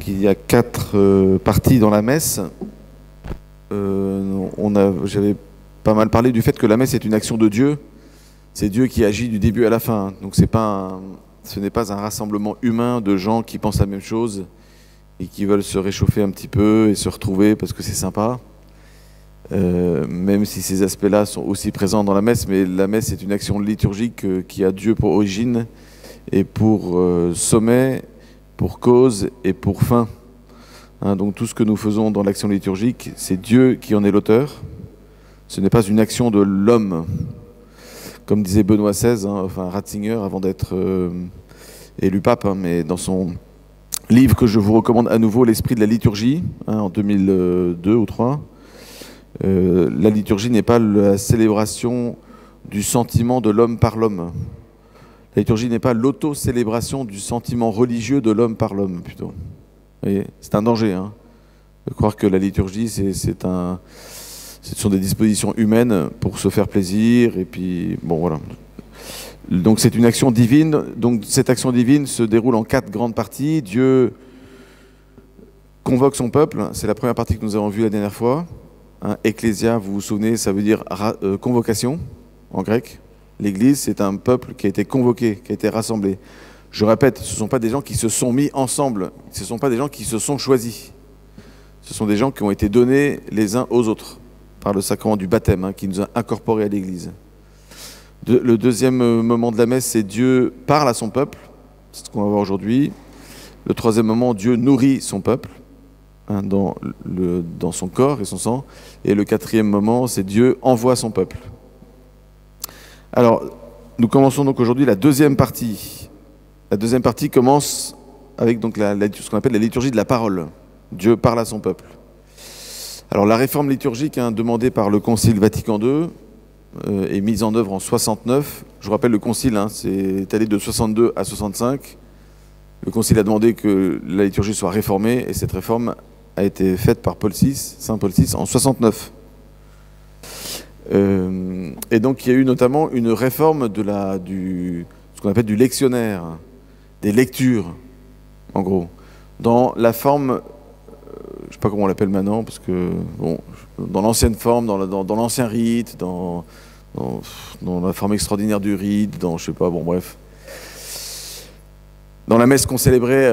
qu'il y a 4 parties dans la messe. J'avais pas mal parlé du fait que la messe est une action de Dieu. C'est Dieu qui agit du début à la fin. Donc ce n'est pas un rassemblement humain de gens qui pensent la même chose et qui veulent se réchauffer un petit peu et se retrouver parce que c'est sympa. Même si ces aspects-là sont aussi présents dans la messe, mais la messe est une action liturgique qui a Dieu pour origine et pour sommet, pour cause et pour fin. Donc tout ce que nous faisons dans l'action liturgique, c'est Dieu qui en est l'auteur. Ce n'est pas une action de l'homme. Comme disait Benoît XVI, Ratzinger, avant d'être élu pape, mais dans son livre que je vous recommande à nouveau, L'Esprit de la liturgie, en 2002 ou 2003, la liturgie n'est pas la célébration du sentiment de l'homme par l'homme. La liturgie n'est pas l'auto-célébration du sentiment religieux de l'homme par l'homme, plutôt. C'est un danger, de croire que la liturgie, ce sont des dispositions humaines pour se faire plaisir, et puis, bon, voilà. Donc c'est une action divine. Donc cette action divine se déroule en 4 grandes parties. Dieu convoque son peuple, c'est la première partie que nous avons vue la dernière fois. Ecclésia, vous vous souvenez, ça veut dire convocation, en grec. L'Église, c'est un peuple qui a été convoqué, qui a été rassemblé. Je répète, ce ne sont pas des gens qui se sont mis ensemble, ce ne sont pas des gens qui se sont choisis. Ce sont des gens qui ont été donnés les uns aux autres par le sacrement du baptême, qui nous a incorporés à l'Église. Le deuxième moment de la messe, c'est Dieu parle à son peuple, c'est ce qu'on va voir aujourd'hui. Le troisième moment, Dieu nourrit son peuple dans son corps et son sang. Et le quatrième moment, c'est Dieu envoie son peuple. Alors, nous commençons donc aujourd'hui la deuxième partie. La deuxième partie commence avec donc ce qu'on appelle la liturgie de la parole. Dieu parle à son peuple. Alors la réforme liturgique demandée par le Concile Vatican II est mise en œuvre en 69. Je vous rappelle, le Concile, c'est allé de 62 à 65. Le Concile a demandé que la liturgie soit réformée et cette réforme a été faite par Saint Paul VI en 69. Et donc il y a eu notamment une réforme ce qu'on appelle du lectionnaire, des lectures, en gros, dans la forme, je ne sais pas comment on l'appelle maintenant, parce que, bon, dans l'ancienne forme, dans l'ancien rite, dans la forme extraordinaire du rite, je ne sais pas, bon, bref. Dans la messe qu'on célébrait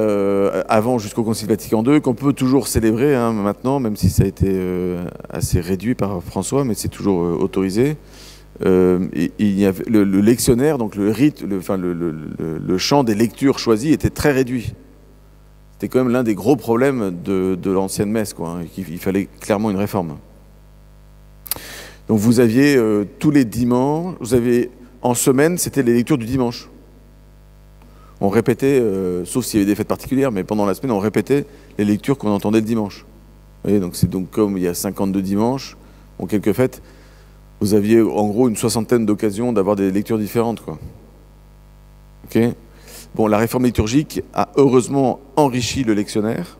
avant jusqu'au Concile Vatican II, qu'on peut toujours célébrer maintenant, même si ça a été assez réduit par François, mais c'est toujours autorisé. Il y avait le lectionnaire, donc le rite, le champ des lectures choisies était très réduit. C'était quand même l'un des gros problèmes de l'ancienne messe, Il fallait clairement une réforme. Donc vous aviez tous les dimanches, en semaine, c'était les lectures du dimanche. On répétait, sauf s'il y avait des fêtes particulières, mais pendant la semaine, on répétait les lectures qu'on entendait le dimanche. Vous voyez, donc c'est donc comme il y a 52 dimanches, en quelques fêtes, vous aviez en gros une 60aine d'occasions d'avoir des lectures différentes, Ok ? Bon, la réforme liturgique a heureusement enrichi le lectionnaire,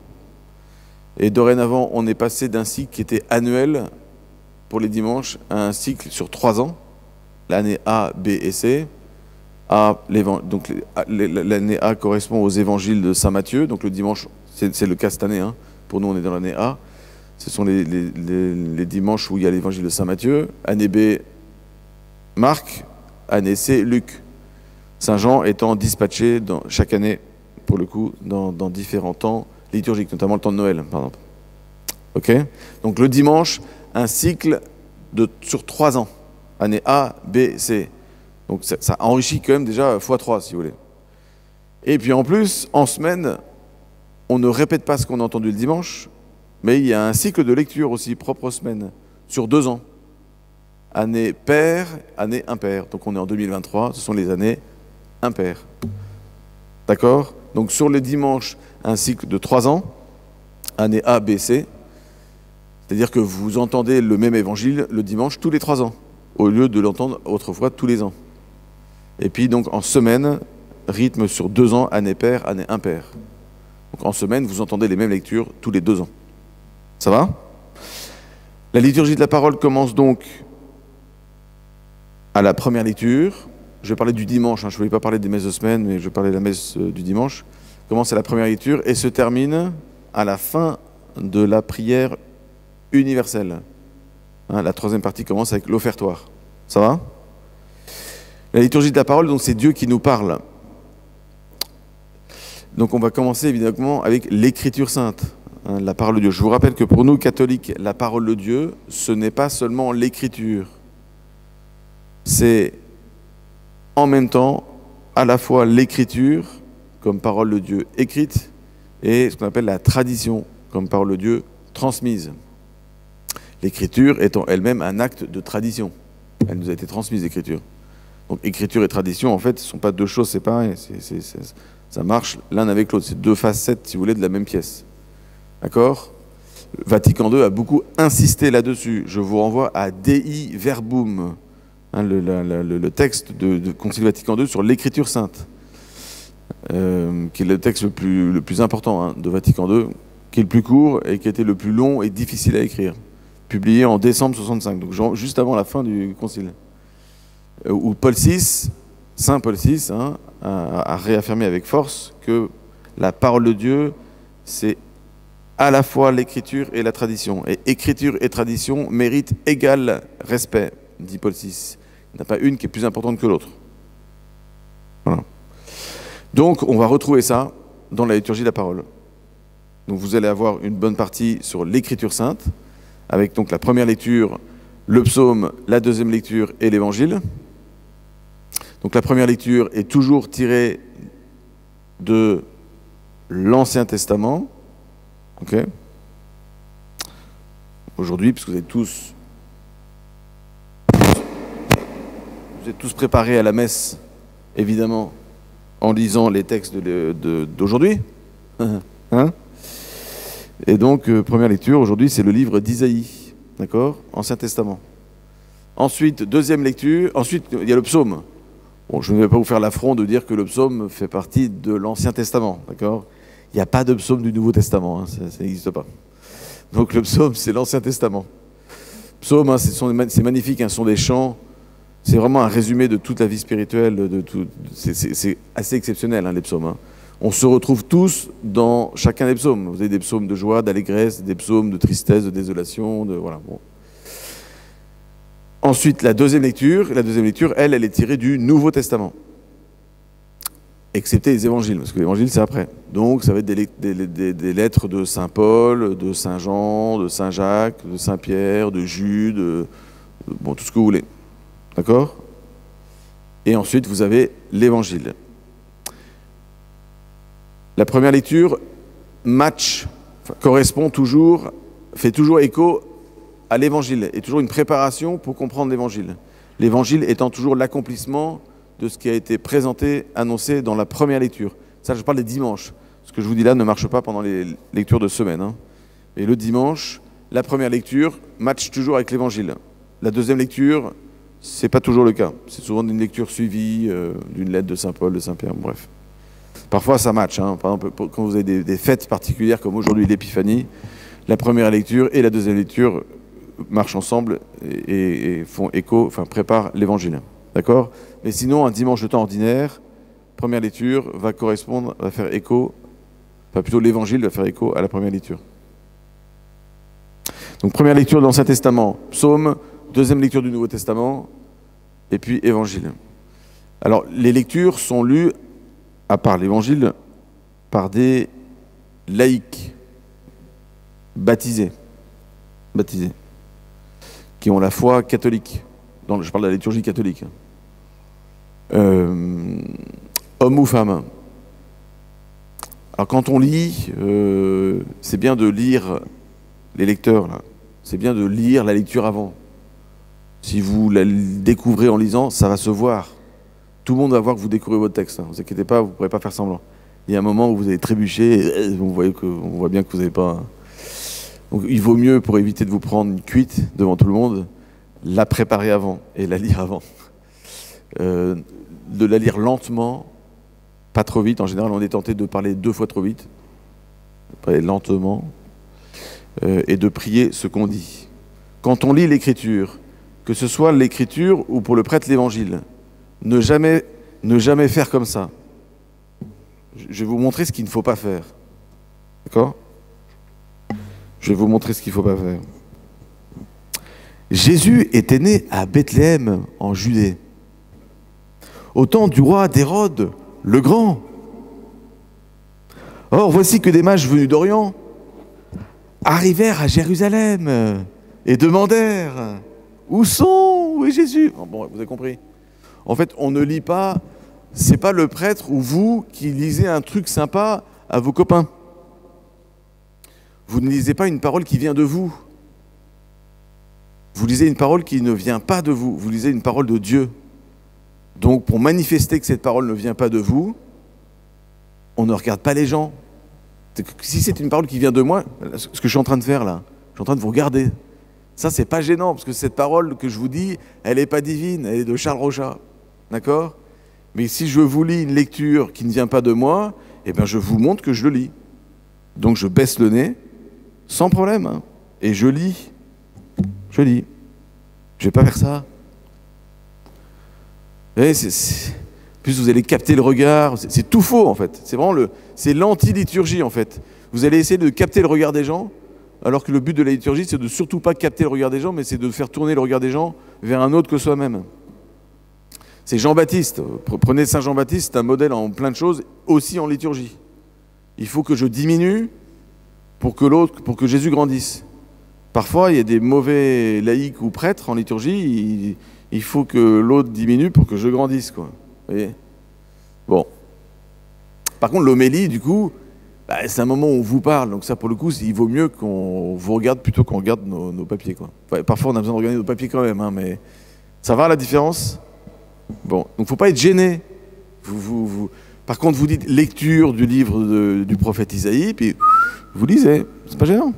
et dorénavant, on est passé d'un cycle qui était annuel pour les dimanches à un cycle sur 3 ans, l'année A, B et C. Donc l'année A correspond aux évangiles de Saint Matthieu, donc le dimanche, c'est le cas cette année, pour nous on est dans l'année A, ce sont les dimanches où il y a l'évangile de Saint Matthieu, année B, Marc, année C, Luc. Saint Jean étant dispatché chaque année, pour le coup, dans différents temps liturgiques, notamment le temps de Noël, par exemple. Ok ? Donc le dimanche, un cycle sur 3 ans, année A, B, C. Donc ça enrichit quand même déjà x3, si vous voulez. Et puis en plus, en semaine, on ne répète pas ce qu'on a entendu le dimanche, mais il y a un cycle de lecture aussi, propre aux semaines, sur 2 ans. Année paire, année impaire. Donc on est en 2023, ce sont les années impaires. D'accord ? Donc sur le dimanche, un cycle de 3 ans, année A, B, C. C'est-à-dire que vous entendez le même évangile le dimanche tous les 3 ans, au lieu de l'entendre autrefois tous les ans. Et puis donc en semaine, rythme sur 2 ans, année paire, année impaire. Donc en semaine, vous entendez les mêmes lectures tous les 2 ans. Ça va ? La liturgie de la parole commence donc à la première lecture. Je vais parler du dimanche, je ne voulais pas parler des messes de semaine, mais je vais parler de la messe du dimanche. Commence à la première lecture et se termine à la fin de la prière universelle. Hein, la troisième partie commence avec l'offertoire. Ça va? La liturgie de la parole, donc c'est Dieu qui nous parle. Donc on va commencer évidemment avec l'écriture sainte, hein, la parole de Dieu. Je vous rappelle que pour nous catholiques, la parole de Dieu, ce n'est pas seulement l'écriture. C'est en même temps à la fois l'écriture comme parole de Dieu écrite et ce qu'on appelle la tradition comme parole de Dieu transmise. L'écriture étant elle-même un acte de tradition. Elle nous a été transmise, l'écriture. Donc écriture et tradition, en fait, ce ne sont pas deux choses séparées. Ça marche l'un avec l'autre. C'est deux facettes, si vous voulez, de la même pièce. D'accord? Vatican II a beaucoup insisté là-dessus. Je vous renvoie à Dei Verbum, hein, le texte de Concile Vatican II sur l'écriture sainte, qui est le texte le plus important, hein, de Vatican II, qui est le plus court et qui a été le plus long et difficile à écrire, publié en décembre 65, donc juste avant la fin du concile, où Saint Paul VI, hein, a réaffirmé avec force que la parole de Dieu, c'est à la fois l'écriture et la tradition. Et écriture et tradition méritent égal respect, dit Paul VI. Il n'y en a pas une qui est plus importante que l'autre. Voilà. Donc, on va retrouver ça dans la liturgie de la parole. Donc, vous allez avoir une bonne partie sur l'écriture sainte, avec donc la première lecture, le psaume, la deuxième lecture et l'évangile. Donc, la première lecture est toujours tirée de l'Ancien Testament. Ok. Aujourd'hui, puisque vous êtes tous préparés à la messe, évidemment, en lisant les textes d'aujourd'hui. Hein? Et donc, première lecture, aujourd'hui, c'est le livre d'Isaïe, d'accord? Ancien Testament. Ensuite, deuxième lecture, ensuite, il y a le psaume. Bon, je ne vais pas vous faire l'affront de dire que le psaume fait partie de l'Ancien Testament, d'accord? Il n'y a pas de psaume du Nouveau Testament, hein, ça n'existe pas. Donc le psaume, c'est l'Ancien Testament. Psaume, hein, c'est magnifique, hein, ce sont des chants, c'est vraiment un résumé de toute la vie spirituelle, c'est assez exceptionnel, hein, les psaumes. Hein. On se retrouve tous dans chacun des psaumes. Vous avez des psaumes de joie, d'allégresse, des psaumes de tristesse, de désolation, voilà. Bon. Ensuite, la deuxième lecture, elle est tirée du Nouveau Testament. Excepté les évangiles, parce que l'évangile c'est après. Donc ça va être des lettres de Saint Paul, de Saint Jean, de Saint Jacques, de Saint Pierre, de Jude, bon, tout ce que vous voulez. D'accord? Et ensuite vous avez l'évangile. La première lecture correspond toujours, fait toujours écho à l'évangile, et toujours une préparation pour comprendre l'évangile. L'évangile étant toujours l'accomplissement de ce qui a été présenté, annoncé dans la première lecture. Ça, je parle des dimanches. Ce que je vous dis là ne marche pas pendant les lectures de semaine. Hein. Et le dimanche, la première lecture matche toujours avec l'évangile. La deuxième lecture, c'est pas toujours le cas. C'est souvent une lecture suivie d'une lettre de Saint Paul, de Saint Pierre, bref. Parfois, ça matche. Hein. Par exemple, quand vous avez des fêtes particulières, comme aujourd'hui l'Épiphanie, la première lecture et la deuxième lecture marchent ensemble et font écho, enfin préparent l'évangile. D'accord? Mais sinon, un dimanche de temps ordinaire, première lecture va faire écho, enfin plutôt l'évangile va faire écho à la première lecture. Donc première lecture de l'Ancien Testament, psaume, deuxième lecture du Nouveau Testament, et puis évangile. Alors les lectures sont lues, à part l'évangile, par des laïcs, baptisés, qui ont la foi catholique. Je parle de la liturgie catholique. Homme ou femme. Alors quand on lit, c'est bien de lire les lecteurs, là. C'est bien de lire la lecture avant. Si vous la découvrez en lisant, ça va se voir. Tout le monde va voir que vous découvrez votre texte. Hein. Ne vous inquiétez pas, vous ne pourrez pas faire semblant. Il y a un moment où vous allez trébucher, et on voit bien que vous n'avez pas... Donc il vaut mieux, pour éviter de vous prendre une cuite devant tout le monde, la préparer avant et la lire avant. De la lire lentement, pas trop vite. En général, on est tenté de parler 2 fois trop vite. Parler lentement. Et de prier ce qu'on dit. Quand on lit l'écriture, que ce soit l'écriture ou pour le prêtre l'évangile, ne jamais faire comme ça. Je vais vous montrer ce qu'il ne faut pas faire. D'accord? Je vais vous montrer ce qu'il ne faut pas faire. Jésus était né à Bethléem, en Judée, au temps du roi d'Hérode le Grand. Or, voici que des mages venus d'Orient arrivèrent à Jérusalem et demandèrent « Où est Jésus ?» Bon, vous avez compris. En fait, on ne lit pas, c'est pas le prêtre ou vous qui lisez un truc sympa à vos copains. Vous ne lisez pas une parole qui vient de vous. Vous lisez une parole qui ne vient pas de vous. Vous lisez une parole de Dieu. Donc, pour manifester que cette parole ne vient pas de vous, on ne regarde pas les gens. Si c'est une parole qui vient de moi, ce que je suis en train de faire là, je suis en train de vous regarder. Ça, c'est pas gênant, parce que cette parole que je vous dis, elle n'est pas divine, elle est de Charles Rochat. D'accord? Mais si je vous lis une lecture qui ne vient pas de moi, eh bien, je vous montre que je le lis. Donc, je baisse le nez, sans problème, hein, et je lis. Je lis. Je ne vais pas faire ça. Et plus vous allez capter le regard, c'est tout faux en fait. C'est vraiment c'est l'anti-liturgie en fait. Vous allez essayer de capter le regard des gens, alors que le but de la liturgie, c'est de surtout pas capter le regard des gens, mais c'est de faire tourner le regard des gens vers un autre que soi-même. C'est Jean-Baptiste. Prenez Saint Jean-Baptiste, c'est un modèle en plein de choses, aussi en liturgie. Il faut que je diminue pour que Jésus grandisse. Parfois, il y a des mauvais laïcs ou prêtres en liturgie, il faut que l'autre diminue pour que je grandisse, quoi. Vous voyez ? Bon. Par contre, l'homélie, du coup, c'est un moment où on vous parle. Donc ça, pour le coup, il vaut mieux qu'on vous regarde plutôt qu'on regarde nos papiers, quoi. Enfin, parfois, on a besoin de regarder nos papiers quand même, hein, mais ça va la différence ? Bon. Donc, il ne faut pas être gêné. Par contre, vous dites lecture du livre du prophète Isaïe, puis vous lisez. C'est pas gênant.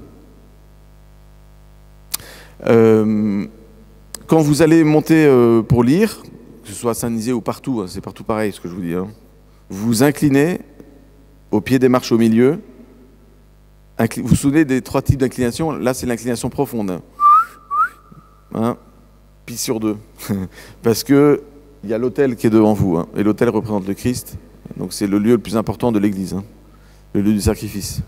Quand vous allez monter pour lire, que ce soit à Saint-Nizée ou partout, hein, c'est partout pareil ce que je vous dis, hein, vous vous inclinez au pied des marches au milieu. Vous vous souvenez des 3 types d'inclination? Là, c'est l'inclination profonde. Hein, pis sur 2. Parce qu'il y a l'autel qui est devant vous, hein, et l'autel représente le Christ. Donc c'est le lieu le plus important de l'Église, hein, le lieu du sacrifice.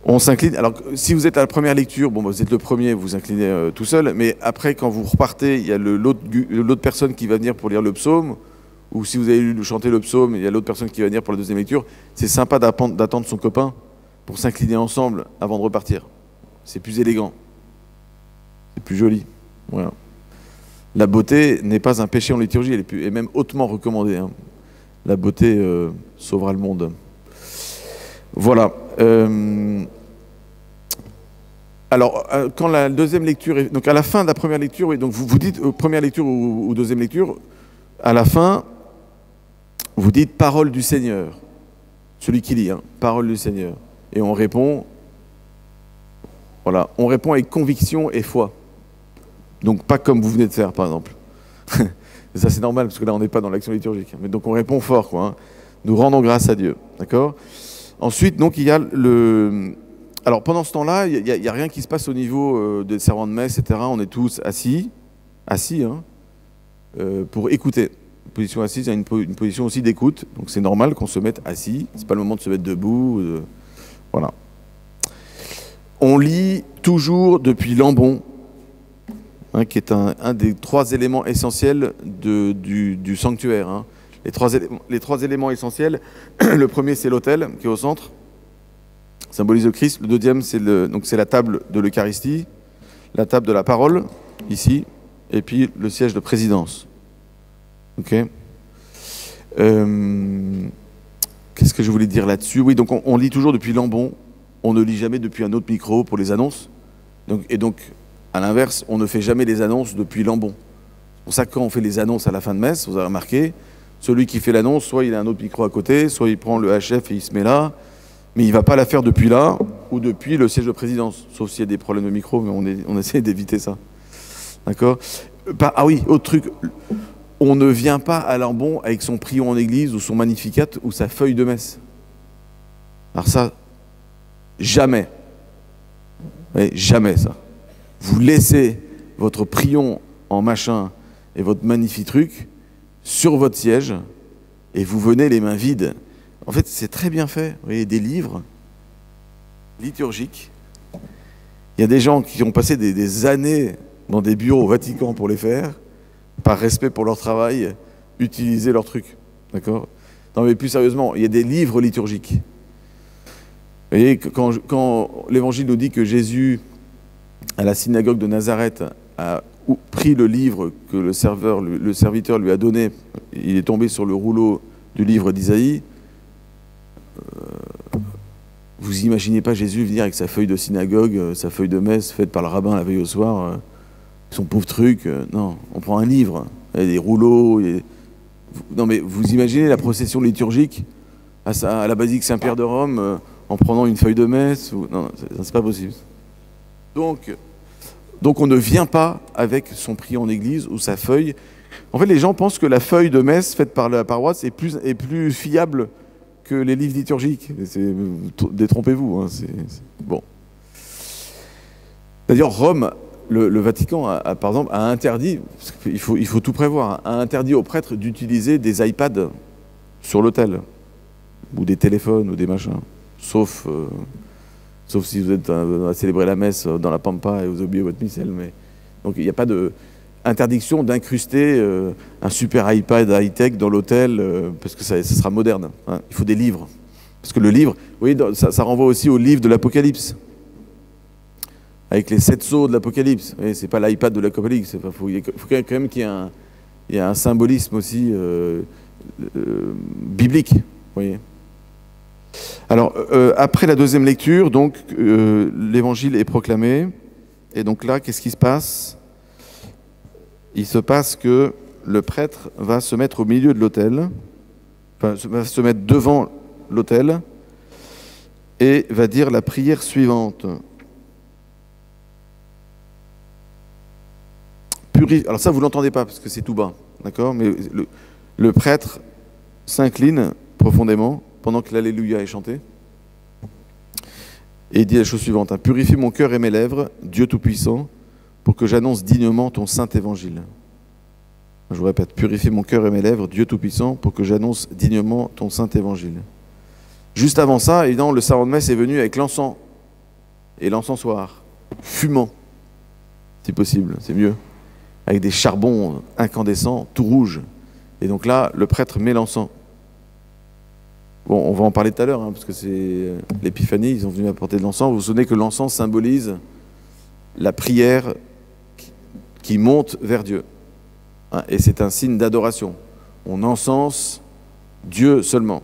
On s'incline. Alors, si vous êtes à la première lecture, bon, vous êtes le premier, vous vous inclinez tout seul. Mais après, quand vous repartez, il y a l'autre personne qui va venir pour lire le psaume. Ou si vous avez chanté le psaume, il y a l'autre personne qui va venir pour la deuxième lecture. C'est sympa d'attendre son copain pour s'incliner ensemble avant de repartir. C'est plus élégant. C'est plus joli. Voilà. La beauté n'est pas un péché en liturgie, elle est même hautement recommandée, hein. La beauté sauvera le monde. Voilà. Alors, quand la deuxième lecture est... Donc, à la fin de la première lecture, oui, donc vous dites première lecture ou deuxième lecture, à la fin, vous dites « Parole du Seigneur ». Celui qui lit, hein, « Parole du Seigneur ». Et on répond, voilà, on répond avec conviction et foi. Donc, pas comme vous venez de faire, par exemple. Ça, c'est normal, parce que là, on n'est pas dans l'action liturgique. Mais donc, on répond fort, quoi, hein. Nous rendons grâce à Dieu, d'accord ? Ensuite, donc, il y a le... Alors, pendant ce temps-là, il n'y a rien qui se passe au niveau des servants de messe, etc. On est tous assis, hein, pour écouter. Une position assise, il y a une position aussi d'écoute. Donc, c'est normal qu'on se mette assis. Ce n'est pas le moment de se mettre debout. Voilà. On lit toujours depuis l'ambon, hein, qui est un des 3 éléments essentiels du sanctuaire, hein. Les trois éléments essentiels, le premier c'est l'autel qui est au centre, symbolise le Christ. Le deuxième c'est la table de l'Eucharistie, la table de la parole, ici, et puis le siège de présidence. Ok. Qu'est-ce que je voulais dire là-dessus? Oui, donc on lit toujours depuis l'ambon, on ne lit jamais depuis un autre micro pour les annonces. Donc, à l'inverse, on ne fait jamais les annonces depuis l'ambon. C'est pour ça que quand on fait les annonces à la fin de messe, vous avez remarqué, celui qui fait l'annonce, soit il a un autre micro à côté, soit il prend le HF et il se met là, mais il ne va pas la faire depuis là ou depuis le siège de présidence, sauf s'il y a des problèmes de micro, mais on essaie d'éviter ça. D'accord? Ah oui, autre truc, on ne vient pas à l'ambon avec son prion en église ou son magnificat ou sa feuille de messe. Alors ça, jamais. Oui, jamais ça. Vous laissez votre prion en machin et votre magnifique truc sur votre siège et vous venez les mains vides. En fait, c'est très bien fait. Vous voyez, des livres liturgiques Il y a des gens qui ont passé des années dans des bureaux au Vatican pour les faire, par respect pour leur travail, utiliser leurs trucs. D'accord? Non mais plus sérieusement, il y a des livres liturgiques. Vous voyez, quand l'Évangile nous dit que Jésus, à la synagogue de Nazareth, a pris le livre que le serviteur lui a donné, il est tombé sur le rouleau du livre d'Isaïe, vous imaginez pas Jésus venir avec sa feuille de synagogue, sa feuille de messe faite par le rabbin la veille au soir, son pauvre truc. Non, on prend un livre, il y a des rouleaux. Non mais vous imaginez la procession liturgique à la basilique Saint-Pierre de Rome en prenant une feuille de messe Non, c'est pas possible. Donc on ne vient pas avec son prier en église ou sa feuille. En fait, les gens pensent que la feuille de messe faite par la paroisse est plus fiable que les livres liturgiques. Détrompez-vous. Hein, bon. D'ailleurs, Rome, le Vatican, par exemple, a interdit, parce qu'il faut tout prévoir, a interdit aux prêtres d'utiliser des iPads sur l'autel, ou des téléphones, ou des machins, sauf si vous êtes à célébrer la messe dans la Pampa et vous oubliez votre missel. Mais... Donc il n'y a pas d'interdiction d'incruster un super iPad high-tech dans l'hôtel, parce que ça sera moderne. Hein. Il faut des livres. Parce que le livre, vous voyez, ça renvoie aussi au livre de l'Apocalypse, avec les 7 sceaux de l'Apocalypse. C'est pas l'iPad de l'Apocalypse. Il faut quand même qu'il y ait un symbolisme aussi biblique. Vous voyez. Alors, après la deuxième lecture, donc, l'évangile est proclamé. Et donc là, qu'est-ce qui se passe? Il se passe que le prêtre va se mettre au milieu de l'autel, enfin, va se mettre devant l'autel, et va dire la prière suivante. Alors ça, vous ne l'entendez pas, parce que c'est tout bas, d'accord? Mais le prêtre s'incline profondément, pendant que l'Alléluia est chanté, et il dit la chose suivante, hein, purifie mon cœur et mes lèvres, Dieu Tout-Puissant, pour que j'annonce dignement ton saint évangile. Je vous répète, purifie mon cœur et mes lèvres, Dieu Tout-Puissant, pour que j'annonce dignement ton saint évangile. Juste avant ça, évidemment, le servant de messe est venu avec l'encens, et l'encensoir, fumant, si possible, c'est mieux, avec des charbons incandescents, tout rouges. Et donc là, le prêtre met l'encens. Bon, on va en parler tout à l'heure, hein, parce que c'est l'épiphanie, ils sont venus apporter de l'encens. Vous vous souvenez que l'encens symbolise la prière qui monte vers Dieu. Hein, et c'est un signe d'adoration. On encense Dieu seulement.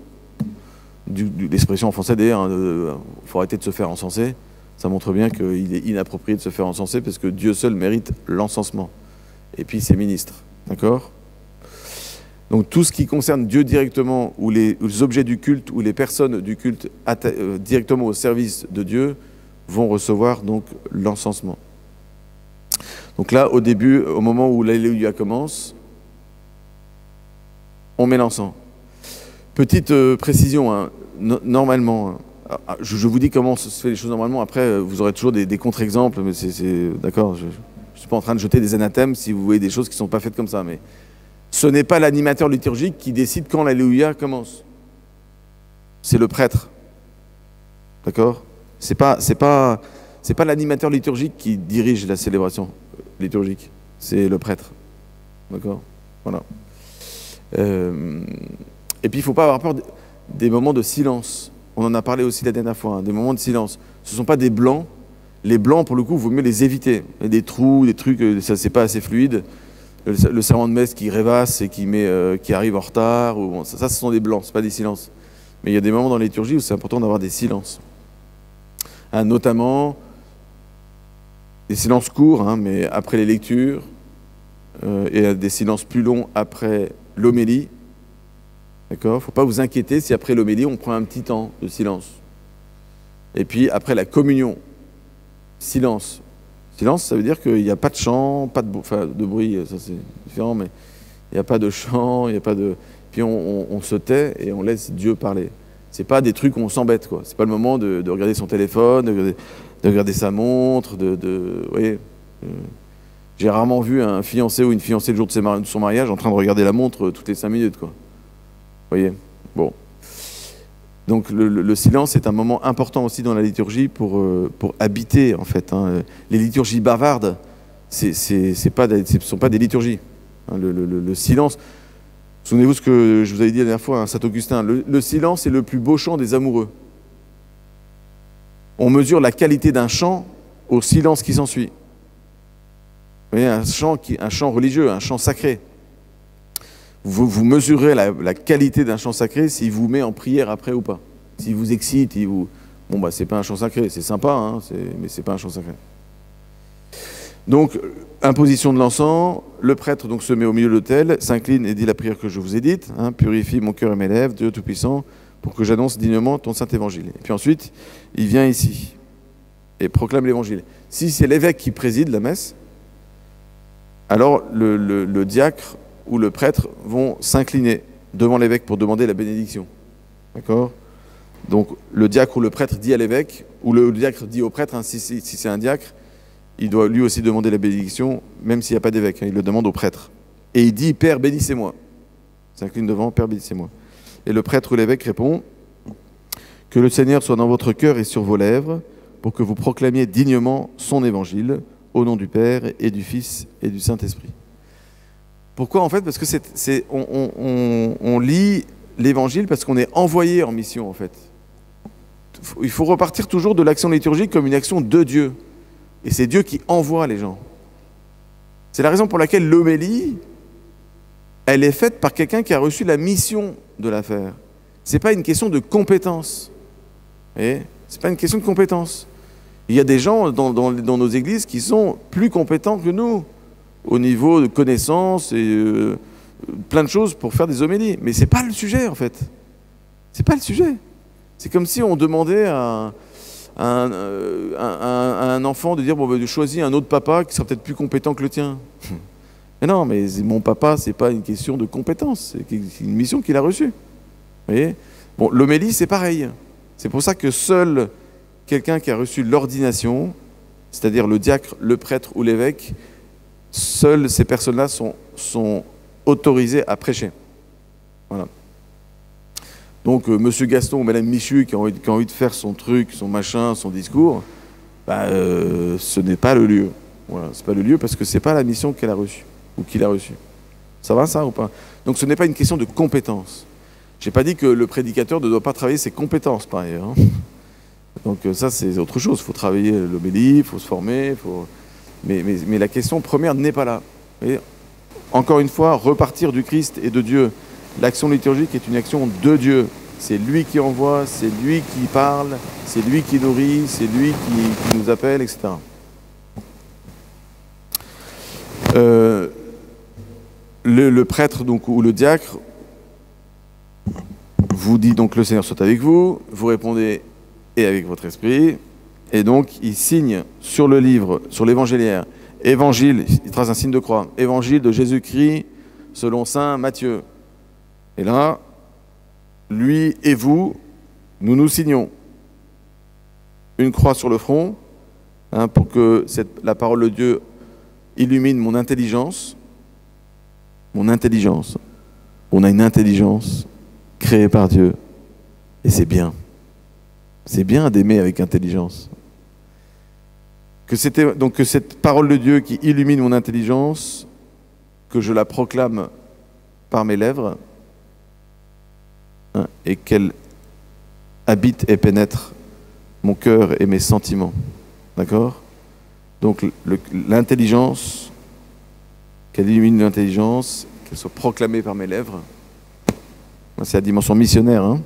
L'expression en français, d'ailleurs, il faut arrêter de se faire encenser. Ça montre bien qu'il est inapproprié de se faire encenser, parce que Dieu seul mérite l'encensement. Et puis ses ministres. D'accord ? Donc tout ce qui concerne Dieu directement, ou les objets du culte, ou les personnes du culte directement au service de Dieu, vont recevoir donc l'encensement. Donc là, au début, au moment où l'Alléluia commence, on met l'encens. Petite précision, hein, normalement, je vous dis comment se fait les choses normalement, après vous aurez toujours des contre-exemples, mais d'accord, je ne suis pas en train de jeter des anathèmes si vous voyez des choses qui ne sont pas faites comme ça, mais ce n'est pas l'animateur liturgique qui décide quand l'Alléluia commence. C'est le prêtre. D'accord ? C'est pas l'animateur liturgique qui dirige la célébration liturgique. C'est le prêtre. D'accord ? Voilà. Et puis il ne faut pas avoir peur des moments de silence. On en a parlé aussi la dernière fois, hein, des moments de silence. Ce ne sont pas des blancs. Les blancs, pour le coup, il vaut mieux les éviter. Des trous, des trucs, ça c'est pas assez fluide. Le serment de messe qui rêvasse et qui arrive en retard, ça ce sont des blancs, ce pas des silences. Mais il y a des moments dans la liturgie où c'est important d'avoir des silences. Hein, notamment des silences courts, hein, mais après les lectures, et des silences plus longs après l'homélie. D'accord ? Il ne faut pas vous inquiéter si après l'homélie, on prend un petit temps de silence. Et puis après la communion, silence. Silence, ça veut dire qu'il n'y a pas de chant, pas de bruit, ça c'est différent, mais il n'y a pas de chant, il n'y a pas de... Puis on se tait et on laisse Dieu parler. C'est pas des trucs où on s'embête, quoi. C'est pas le moment de regarder son téléphone, de regarder sa montre, vous voyez. J'ai rarement vu un fiancé ou une fiancée le jour de son mariage en train de regarder la montre toutes les 5 minutes, quoi. Vous voyez. Bon. Donc le silence est un moment important aussi dans la liturgie pour habiter, en fait. Hein. Les liturgies bavardes, ce sont pas des liturgies. Hein. Le silence, souvenez-vous ce que je vous avais dit la dernière fois, hein, Saint Augustin, le silence est le plus beau chant des amoureux. On mesure la qualité d'un chant au silence qui s'ensuit. Vous voyez, un chant religieux, un chant sacré. Vous mesurez la qualité d'un chant sacré s'il vous met en prière après ou pas. S'il vous excite, bon, bah, c'est pas un chant sacré, c'est sympa, hein, mais c'est pas un chant sacré. Donc, imposition de l'encens, le prêtre donc, se met au milieu de l'autel, s'incline et dit la prière que je vous ai dite, hein, purifie mon cœur et mes lèvres, Dieu Tout-Puissant, pour que j'annonce dignement ton saint évangile. Et puis ensuite, il vient ici et proclame l'évangile. Si c'est l'évêque qui préside la messe, alors le diacre ou le prêtre vont s'incliner devant l'évêque pour demander la bénédiction. D'accord ? Donc le diacre ou le prêtre dit à l'évêque, ou le diacre dit au prêtre, hein, si c'est un diacre, il doit lui aussi demander la bénédiction, même s'il n'y a pas d'évêque, hein, il le demande au prêtre. Et il dit, Père, bénissez-moi. Il s'incline devant, Père, bénissez-moi. Et le prêtre ou l'évêque répond, que le Seigneur soit dans votre cœur et sur vos lèvres, pour que vous proclamiez dignement son évangile, au nom du Père et du Fils et du Saint-Esprit. Pourquoi en fait? Parce que on lit l'évangile parce qu'on est envoyé en mission en fait. Il faut repartir toujours de l'action liturgique comme une action de Dieu. Et c'est Dieu qui envoie les gens. C'est la raison pour laquelle l'homélie, elle est faite par quelqu'un qui a reçu la mission de la faire. Ce n'est pas une question de compétence. Ce n'est pas une question de compétence. Il y a des gens dans nos églises qui sont plus compétents que nous au niveau de connaissances et plein de choses pour faire des homélies. Mais ce n'est pas le sujet en fait. Ce n'est pas le sujet. C'est comme si on demandait à un enfant de dire bon, ben, choisis un autre papa qui sera peut-être plus compétent que le tien. Mais non, mais mon papa, c'est pas une question de compétence, c'est une mission qu'il a reçue. Vous voyez ? Bon, l'homélie, c'est pareil. C'est pour ça que seul quelqu'un qui a reçu l'ordination, c'est-à-dire le diacre, le prêtre ou l'évêque, seules ces personnes-là sont autorisées à prêcher. Voilà. Donc, Monsieur Gaston ou Madame Michu qui ont envie de faire son truc, son machin, son discours, bah, ce n'est pas le lieu. Voilà, c'est pas le lieu parce que c'est pas la mission qu'elle a reçue ou qu'il a reçue. Ça va ça ou pas? Donc, ce n'est pas une question de compétence. J'ai pas dit que le prédicateur ne doit pas travailler ses compétences par ailleurs. Hein. Donc ça, c'est autre chose. Il faut travailler l'homélie, il faut se former, mais la question première n'est pas là. Et encore une fois, repartir du Christ et de Dieu. L'action liturgique est une action de Dieu. C'est lui qui envoie, c'est lui qui parle, c'est lui qui nourrit, c'est lui qui nous appelle, etc. Le prêtre donc, ou le diacre vous dit donc le Seigneur soit avec vous, vous répondez et avec votre esprit, et donc il signe sur le livre, sur l'évangéliaire, évangile, il trace un signe de croix, évangile de Jésus-Christ selon saint Matthieu. Et là, lui et vous, nous signons une croix sur le front, hein, pour que la parole de Dieu illumine mon intelligence. Mon intelligence. On a une intelligence créée par Dieu. Et c'est bien. C'est bien d'aimer avec intelligence. Donc que cette parole de Dieu qui illumine mon intelligence, que je la proclame par mes lèvres, hein, et qu'elle habite et pénètre mon cœur et mes sentiments. D'accord ? Donc l'intelligence, qu'elle illumine l'intelligence, qu'elle soit proclamée par mes lèvres, c'est la dimension missionnaire, hein,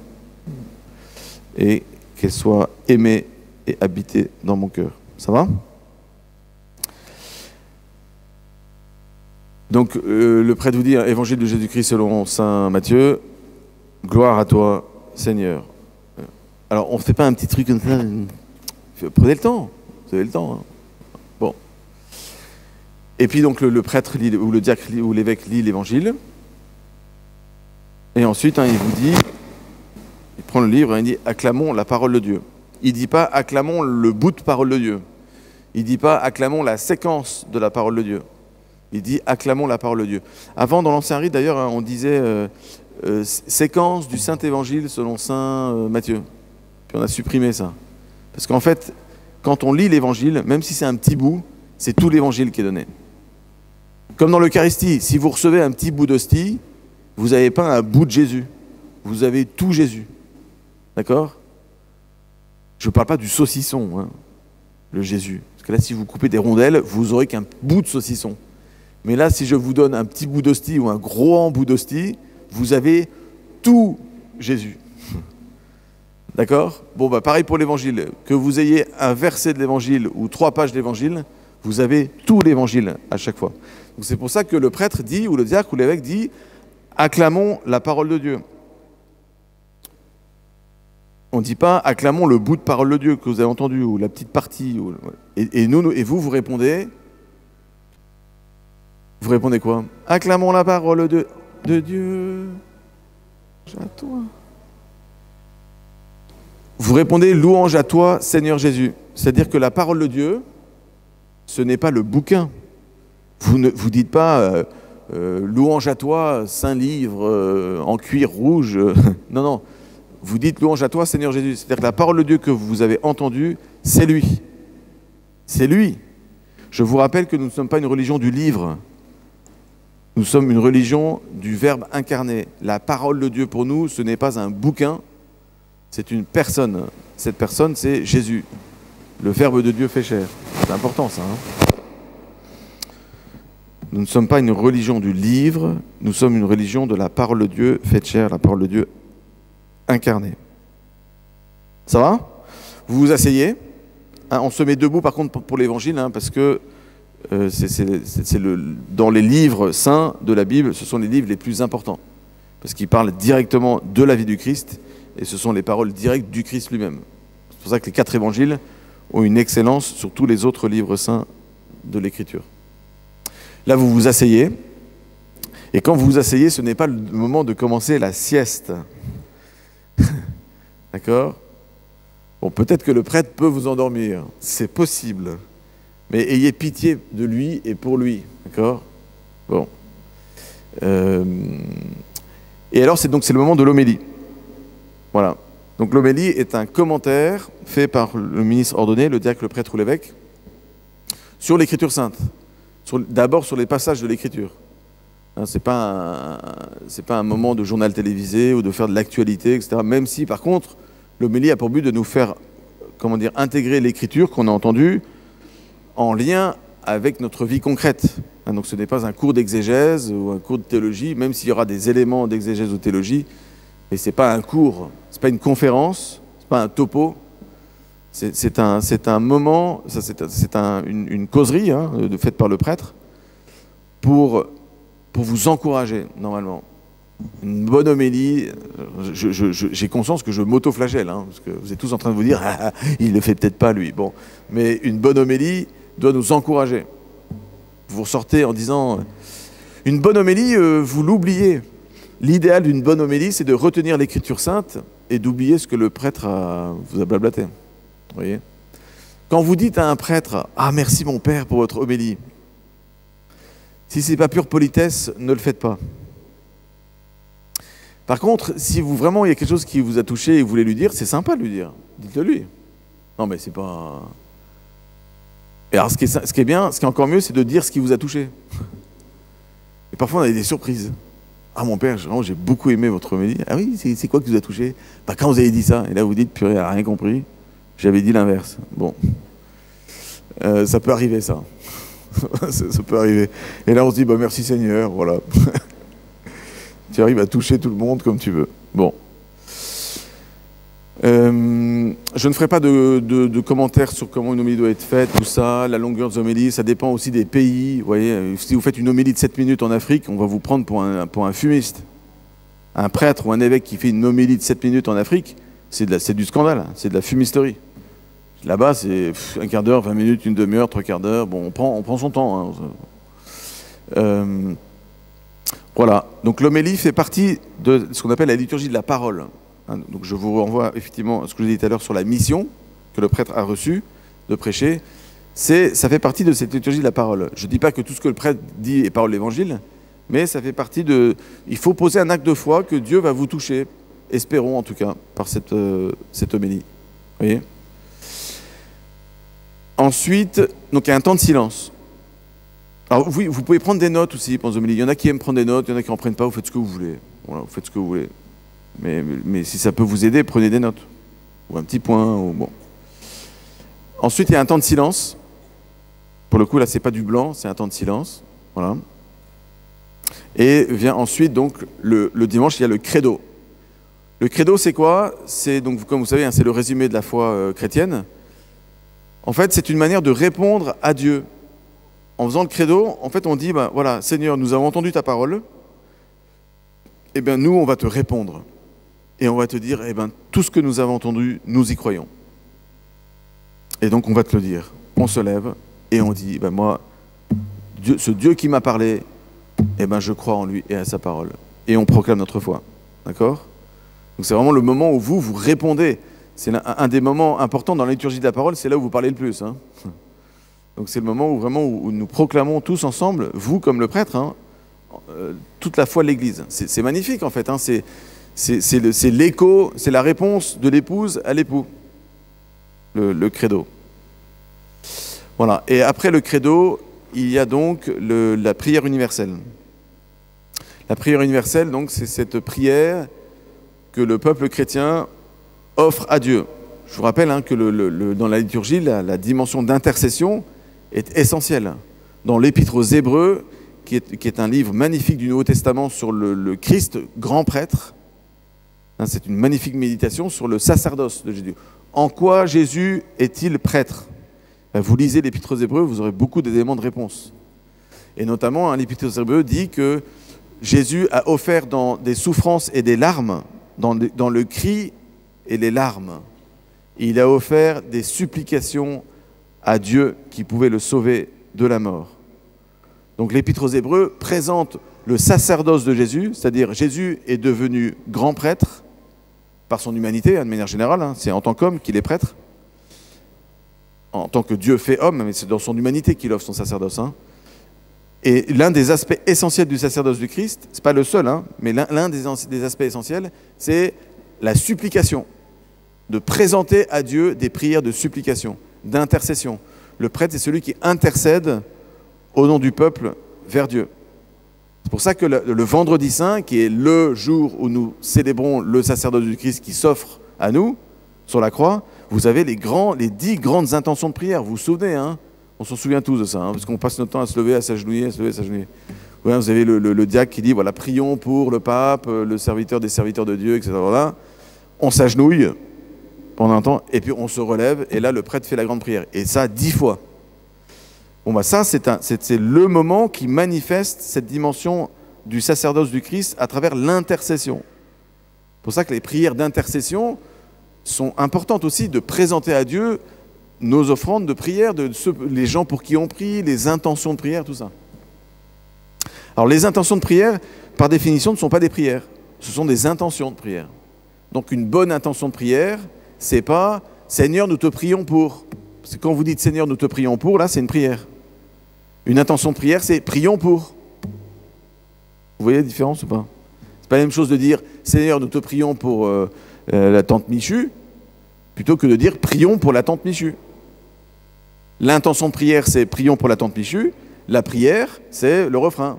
et qu'elle soit aimée et habitée dans mon cœur. Ça va ? Donc le prêtre vous dit, évangile de Jésus-Christ selon saint Matthieu, gloire à toi, Seigneur. Alors on ne fait pas un petit truc comme ça, prenez le temps, vous avez le temps. Hein. Bon. Et puis donc le prêtre lit, ou le diacre lit, ou l'évêque lit l'évangile. Et ensuite, hein, il vous dit, il prend le livre et il dit acclamons la parole de Dieu. Il ne dit pas acclamons le bout de parole de Dieu. Il ne dit pas acclamons la séquence de la parole de Dieu. Il dit acclamons la parole de Dieu. Avant, dans l'Ancien Rite, d'ailleurs, hein, on disait séquence du Saint-Évangile selon Saint Matthieu. Puis on a supprimé ça. Parce qu'en fait, quand on lit l'Évangile, même si c'est un petit bout, c'est tout l'Évangile qui est donné. Comme dans l'Eucharistie, si vous recevez un petit bout d'hostie, vous n'avez pas un bout de Jésus. Vous avez tout Jésus. D'accord? Je ne parle pas du saucisson, hein, le Jésus. Parce que là, si vous coupez des rondelles, vous n'aurez qu'un bout de saucisson. Mais là, si je vous donne un petit bout d'hostie ou un gros bout d'hostie, vous avez tout Jésus. D'accord? Bon, bah pareil pour l'Évangile. Que vous ayez un verset de l'Évangile ou 3 pages d'Évangile, vous avez tout l'Évangile à chaque fois. Donc c'est pour ça que le prêtre dit, ou le diacre, ou l'évêque dit, acclamons la parole de Dieu. On ne dit pas acclamons le bout de parole de Dieu que vous avez entendu, ou la petite partie. Et vous répondez. Vous répondez quoi? Acclamons la parole de Dieu. À toi. Vous répondez louange à toi, Seigneur Jésus. C'est-à-dire que la parole de Dieu, ce n'est pas le bouquin. Vous ne vous dites pas louange à toi, saint livre en cuir rouge. Non, non. Vous dites louange à toi, Seigneur Jésus. C'est-à-dire que la parole de Dieu que vous avez entendue, c'est lui. C'est lui. Je vous rappelle que nous ne sommes pas une religion du livre. Nous sommes une religion du Verbe incarné. La parole de Dieu pour nous, ce n'est pas un bouquin, c'est une personne. Cette personne, c'est Jésus. Le Verbe de Dieu fait chair. C'est important ça. Hein. Nous ne sommes pas une religion du livre, nous sommes une religion de la parole de Dieu faite chair, la parole de Dieu incarnée. Ça va? Vous vous asseyez. Hein, on se met debout par contre pour l'évangile, hein, parce que dans les livres saints de la Bible, ce sont les livres les plus importants. Parce qu'ils parlent directement de la vie du Christ, et ce sont les paroles directes du Christ lui-même. C'est pour ça que les 4 évangiles ont une excellence sur tous les autres livres saints de l'Écriture. Là, vous vous asseyez, et quand vous vous asseyez, ce n'est pas le moment de commencer la sieste. D'accord? Bon, peut-être que le prêtre peut vous endormir, c'est possible. Mais ayez pitié de lui et pour lui, d'accord? Bon. Et alors, c'est le moment de l'homélie. Voilà. Donc l'homélie est un commentaire fait par le ministre ordonné, le diacre, le prêtre ou l'évêque, sur l'Écriture sainte. D'abord sur les passages de l'Écriture. Hein, c'est pas un moment de journal télévisé ou de faire de l'actualité, etc. Même si, par contre, l'homélie a pour but de nous faire, intégrer l'Écriture qu'on a entendue en lien avec notre vie concrète. Hein, donc ce n'est pas un cours d'exégèse ou un cours de théologie, même s'il y aura des éléments d'exégèse ou de théologie, mais ce n'est pas un cours, ce n'est pas une conférence, ce n'est pas un topo, c'est un moment, c'est une causerie hein, faite par le prêtre pour vous encourager, normalement. Une bonne homélie, j'ai conscience que je m'auto-flagelle, hein, parce que vous êtes tous en train de vous dire ah, il ne le fait peut-être pas lui. Bon, mais une bonne homélie doit nous encourager. Vous ressortez en disant une bonne homélie, vous l'oubliez. L'idéal d'une bonne homélie, c'est de retenir l'Écriture sainte et d'oublier ce que le prêtre vous a blablaté. Vous voyez ? Quand vous dites à un prêtre « Ah, merci mon père pour votre homélie », si ce n'est pas pure politesse, ne le faites pas. Par contre, si vraiment il y a quelque chose qui vous a touché et vous voulez lui dire, c'est sympa de lui dire. Dites-le lui. Non, mais c'est pas... Et alors, ce qui est bien, ce qui est encore mieux, c'est de dire ce qui vous a touché. Et parfois, on a des surprises. Ah, mon père, j'ai beaucoup aimé votre homélie. Ah oui, c'est quoi qui vous a touché? Bah, quand vous avez dit ça, et là vous dites, purée, elle n'a rien compris. J'avais dit l'inverse. Bon. Ça peut arriver, ça. Ça peut arriver. Et là, on se dit, bah, merci Seigneur, voilà. Tu arrives à toucher tout le monde comme tu veux. Bon. Je ne ferai pas de commentaires sur comment une homélie doit être faite, tout ça, la longueur des homélies, ça dépend aussi des pays. Vous voyez, si vous faites une homélie de 7 minutes en Afrique, on va vous prendre pour un fumiste. Un prêtre ou un évêque qui fait une homélie de 7 minutes en Afrique, c'est du scandale, c'est de la fumisterie. Là-bas, c'est un quart d'heure, 20 minutes, une demi-heure, 3 quarts d'heure. Bon, on prend son temps. Hein. Voilà. Donc l'homélie fait partie de ce qu'on appelle la liturgie de la parole. Hein, donc je vous renvoie effectivement à ce que je disais tout à l'heure sur la mission que le prêtre a reçue de prêcher. Ça fait partie de cette liturgie de la parole. Je ne dis pas que tout ce que le prêtre dit est parole de l'Évangile, Mais ça fait partie de... Il faut poser un acte de foi que Dieu va vous toucher, espérons en tout cas, par cette homélie. Vous voyez ? Ensuite, donc il y a un temps de silence. Alors oui, vous pouvez prendre des notes aussi pendant les homélies. Il y en a qui aiment prendre des notes, il y en a qui n'en prennent pas, vous faites ce que vous voulez. Voilà, vous faites ce que vous voulez. Mais si ça peut vous aider, prenez des notes. Ou un petit point, ou bon. Ensuite, il y a un temps de silence. Pour le coup, là, c'est pas du blanc, c'est un temps de silence. Voilà. Et vient ensuite, donc, le dimanche, il y a le credo. Le credo, c'est quoi? C'est, donc, comme vous savez, hein, c'est le résumé de la foi chrétienne. En fait, c'est une manière de répondre à Dieu. En faisant le credo, en fait, on dit, ben, voilà, Seigneur, nous avons entendu ta parole. Eh bien, nous, on va te répondre. Et on va te dire, eh bien, tout ce que nous avons entendu, nous y croyons. Et donc, on va te le dire. On se lève et on dit, ben, moi, ce Dieu qui m'a parlé, eh ben, je crois en lui et à sa parole. Et on proclame notre foi. D'accord? Donc, c'est vraiment le moment où vous répondez. C'est un des moments importants dans la liturgie de la parole, c'est là où vous parlez le plus. Hein. Donc, c'est le moment où vraiment où nous proclamons tous ensemble, vous comme le prêtre, hein, toute la foi de l'Église. C'est magnifique, en fait. Hein. C'est l'écho, c'est la réponse de l'épouse à l'époux, le credo. Voilà. Et après le credo, il y a donc la prière universelle. La prière universelle, donc, c'est cette prière que le peuple chrétien offre à Dieu. Je vous rappelle hein, que dans la liturgie, la dimension d'intercession est essentielle. Dans l'Épître aux Hébreux, qui est un livre magnifique du Nouveau Testament sur le Christ, grand prêtre, hein, c'est une magnifique méditation sur le sacerdoce de Jésus. En quoi Jésus est-il prêtre? Vous lisez l'Épître aux Hébreux, vous aurez beaucoup d'éléments de réponse. Et notamment, hein, l'Épître aux Hébreux dit que Jésus a offert dans des souffrances et des larmes, dans le cri et les larmes. Il a offert des supplications à Dieu qui pouvait le sauver de la mort. Donc l'Épître aux Hébreux présente le sacerdoce de Jésus, c'est-à-dire Jésus est devenu grand prêtre par son humanité, hein, de manière générale, hein, c'est en tant qu'homme qu'il est prêtre, en tant que Dieu fait homme, mais c'est dans son humanité qu'il offre son sacerdoce. Hein. Et l'un des aspects essentiels du sacerdoce du Christ, c'est pas le seul, hein, mais l'un des aspects essentiels, c'est la supplication, de présenter à Dieu des prières de supplication, d'intercession. Le prêtre, c'est celui qui intercède au nom du peuple vers Dieu. C'est pour ça que le vendredi saint, qui est le jour où nous célébrons le sacerdoce du Christ qui s'offre à nous, sur la croix, vous avez les 10 grandes intentions de prière. Vous vous souvenez, hein? On s'en souvient tous de ça, hein, parce qu'on passe notre temps à se lever, à s'agenouiller, à se lever, à s'agenouiller. Ouais, vous avez le diacre qui dit, voilà, prions pour le pape, le serviteur des serviteurs de Dieu, etc. Voilà. On s'agenouille pendant un temps, et puis on se relève, et là, le prêtre fait la grande prière. Et ça, 10 fois. Bon, bah ça, c'est le moment qui manifeste cette dimension du sacerdoce du Christ à travers l'intercession. C'est pour ça que les prières d'intercession sont importantes aussi, de présenter à Dieu nos offrandes de prière, les gens pour qui on prie, les intentions de prière, tout ça. Alors les intentions de prière, par définition, ne sont pas des prières, ce sont des intentions de prière. Donc une bonne intention de prière, c'est pas « Seigneur, nous te prions pour ». Parce que quand vous dites « Seigneur, nous te prions pour », là, c'est une prière. Une intention de prière, c'est « prions pour ». Vous voyez la différence ou pas? C'est pas la même chose de dire « Seigneur, nous te prions pour la tante Michu », plutôt que de dire « prions pour la tante Michu ». L'intention de prière, c'est « prions pour la tante Michu ». La prière, c'est le refrain.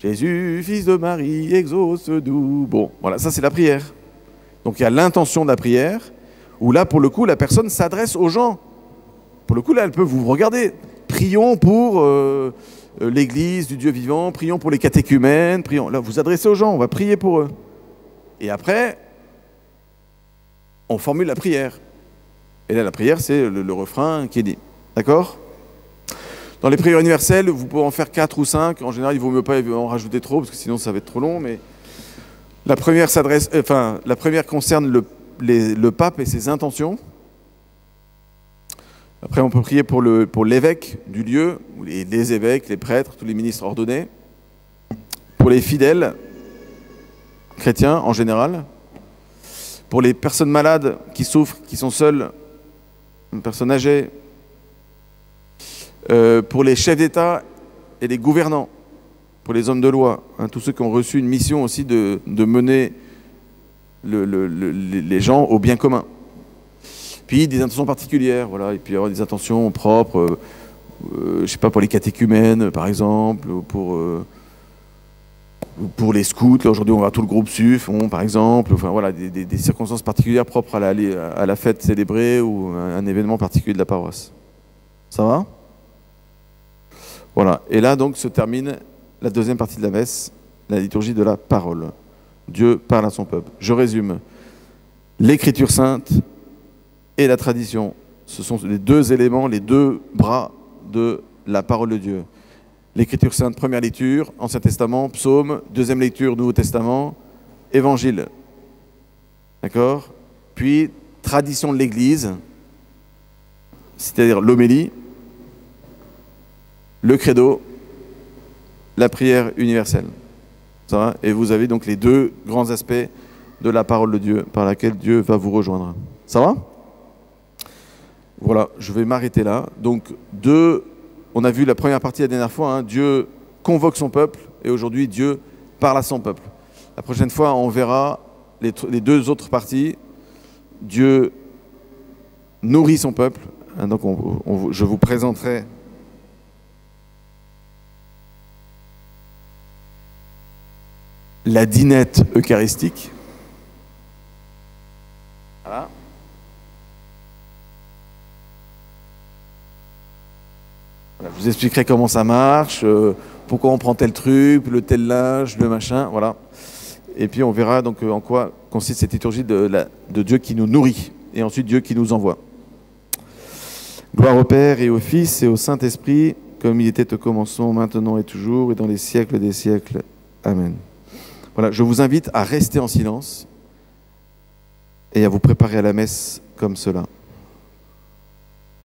Jésus, fils de Marie, exauce-nous. Bon, voilà, ça c'est la prière. Donc il y a l'intention de la prière, où là, pour le coup, la personne s'adresse aux gens. Pour le coup, là, elle peut vous regarder. Prions pour l'Église du Dieu vivant, prions pour les catéchumènes, prions. Là, vous adressez aux gens, on va prier pour eux. Et après, on formule la prière. Et là, la prière, c'est le refrain qui est dit. D'accord ? Dans les prières universelles, vous pouvez en faire 4 ou 5. En général, il ne vaut mieux pas en rajouter trop, parce que sinon, ça va être trop long. Mais la première concerne le pape et ses intentions. Après, on peut prier pour l'évêque du lieu, ou les évêques, les prêtres, tous les ministres ordonnés. Pour les fidèles chrétiens, en général. Pour les personnes malades qui souffrent, qui sont seules, les personnes âgées. Pour les chefs d'État et les gouvernants. pour les hommes de loi, hein, tous ceux qui ont reçu une mission aussi de mener les gens au bien commun. Puis des intentions particulières, voilà, et puis avoir des intentions propres, je sais pas, pour les catéchumènes, par exemple, ou pour les scouts. Là, aujourd'hui, on va tout le groupe SUF, par exemple, enfin voilà, des circonstances particulières propres à la fête célébrée ou un événement particulier de la paroisse. Ça va? Voilà. Et là, donc, se termine la deuxième partie de la messe, la liturgie de la parole. Dieu parle à son peuple. Je résume. L'Écriture sainte et la tradition, ce sont les deux éléments, les deux bras de la parole de Dieu. L'Écriture sainte, première lecture, Ancien Testament, Psaume, deuxième lecture, Nouveau Testament, Évangile. D'accord? Puis, tradition de l'Église, c'est-à-dire l'homélie, le credo, la prière universelle. Ça va? Et vous avez donc les deux grands aspects de la parole de Dieu par laquelle Dieu va vous rejoindre. Ça va? Voilà, je vais m'arrêter là. Donc, on a vu la première partie la dernière fois, hein, Dieu convoque son peuple et aujourd'hui Dieu parle à son peuple. La prochaine fois, on verra les deux autres parties. Dieu nourrit son peuple. Hein, donc, je vous présenterai la dînette eucharistique. Voilà. Voilà, je vous expliquerai comment ça marche, pourquoi on prend tel truc, le tel linge, le machin, voilà. Et puis on verra donc en quoi consiste cette liturgie de Dieu qui nous nourrit, et ensuite Dieu qui nous envoie. Gloire au Père et au Fils et au Saint-Esprit, comme il était au commencement, maintenant et toujours, et dans les siècles des siècles. Amen. Voilà, je vous invite à rester en silence et à vous préparer à la messe comme cela.